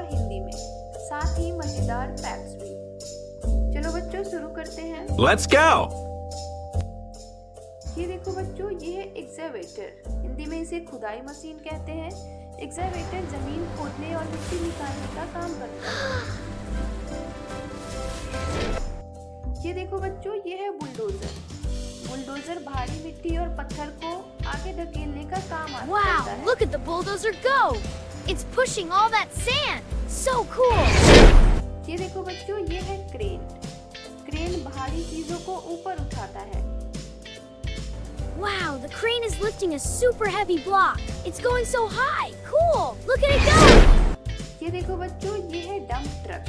और हिंदी में, साथ ही मजेदार फैक्ट्स भी। चलो बच्चों शुरू करते हैं। Let's go! ये देखो बच्चों, ये है एक्सकैवेटर। हिंदी में इसे खुदाई मशीन कहते हैं। एक्सकैवेटर जमीन खोदने और मिट्टी निकालने का काम करता है। ये देखो बच्चों, ये है बुलडोजर। बुलडोजर भारी मिट्टी और पत्थर को आगे ढकेलने का काम आता Wow, है। look at the bulldozer go! It's pushing all that sand. So cool! ये देखो बच्चों, ये है क्रेन। क्रेन भारी चीजों को ऊपर उठाता है। Wow, the crane is lifting a super heavy block. It's going so high. Cool! Look at it go! ये देखो बच्चों, ये है डंप ट्रक।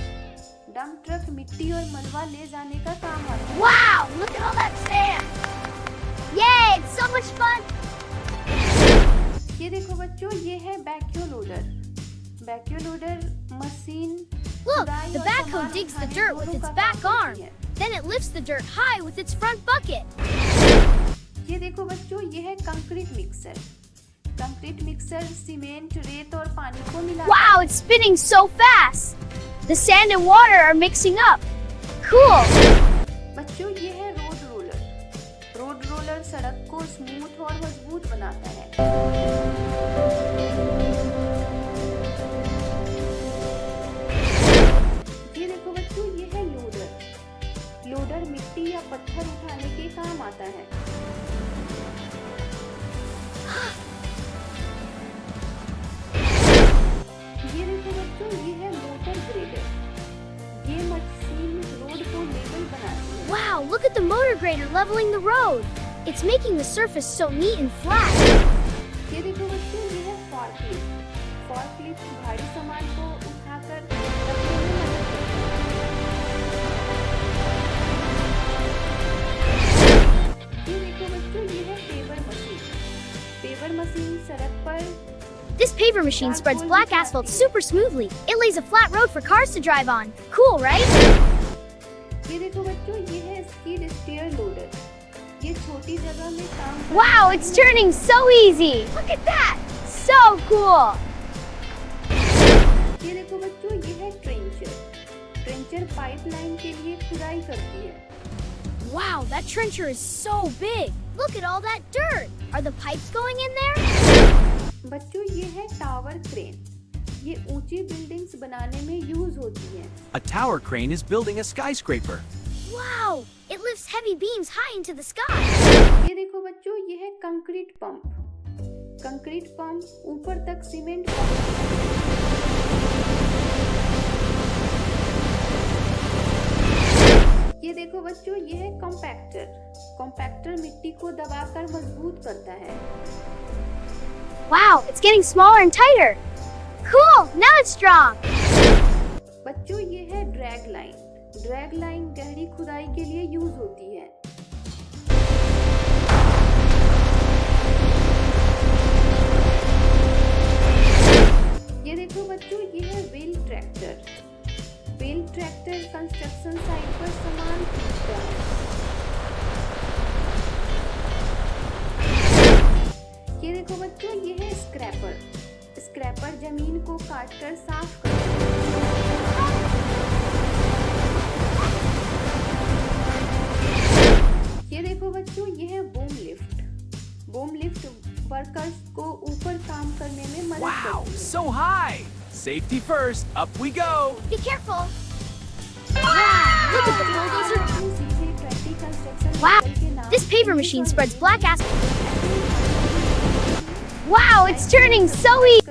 डंप ट्रक मिट्टी और मलबा ले जाने का काम आता है। Wow, look at all that sand! Yay, it's so much fun! ये देखो बच्चों, ये है backhoe loader. Backhoe loader machine Look, खुदाई the और backhoe सामान digs the उठाने dirt दोनों with its का back काम arm. करती है। Then it lifts the dirt high with its front bucket. ये देखो बच्चों, ये है concrete mixer. Concrete mixer cement, रेत और पानी को मिलाता है। Wow, it's spinning so fast! The sand and water are mixing up. Cool! बच्चों, ये है रोड रोलर। रोड रोलर सड़क को स्मूथ और मजबूत बनाता है। ये देखो बच्चों, ये है लोडर। लोडर मिट्टी या पत्थर उठाने के काम आता है। ये देखो बच्चों, ये है मोटर ग्रेडर। ये मशीन रोड को लेवल बनाती है। Wow, look at the motor grader leveling the road. It's making the surface so neat and flat. ये देखो बच्चों, ये है फॉर्कलिफ्ट। फॉर्कलिफ्ट भारी सामान को उठाकर रखने में मदद करता है। ये देखो बच्चों, ये है पेवर मशीन। पेवर मशीन सड़क पर This paver machine spreads black asphalt super smoothly. It lays a flat road for cars to drive on. Cool, right? ये देखो बच्चों, ये है स्कीड स्टीयर लोडर। ये छोटी जगह में काम करने Wow, वाली it's turning so easy. Look at that. So cool. ये देखो बच्चों, ये है ट्रेंचर। ट्रेंचर पाइपलाइन के लिए खुदाई करती है। Wow, that trencher is so big. Look at all that dirt. Are the pipes going in there? बच्चों, ये है टावर क्रेन। ये ऊंची बिल्डिंग्स बनाने में यूज होती है। A tower crane is building a skyscraper. Wow, it lifts heavy beams high into the sky. ये देखो बच्चों, ये है कंक्रीट पंप। कंक्रीट पंप ऊपर तक सीमेंट ये देखो बच्चों, ये है कॉम्पैक्टर। कॉम्पैक्टर मिट्टी को दबाकर मजबूत करता है। Wow, it's getting smaller and tighter. Cool, now it's strong. बच्चों, ये है ड्रैग लाइन। ड्रैग लाइन गहरी खुदाई के लिए यूज होती है। ये देखो बच्चों, ये है wheel tractor. Wheel tractor construction site पर सामान खींचता है। ये देखो बच्चों, ये है स्क्रैपर। स्क्रैपर जमीन को काटकर साफ करता है। ये देखो बच्चों, ये है boom lift. Boom lift workers को ऊपर काम करने में मदद Wow, करती है। so high! Safety first, up we go! Be careful. Wow, look at the bulldozer. सीधे ट्रैक्टी कंस्ट्रक्शन Wow, साइट के नाम this paver machine spreads black asphalt. ऐसे ही Wow, it's turning so easy.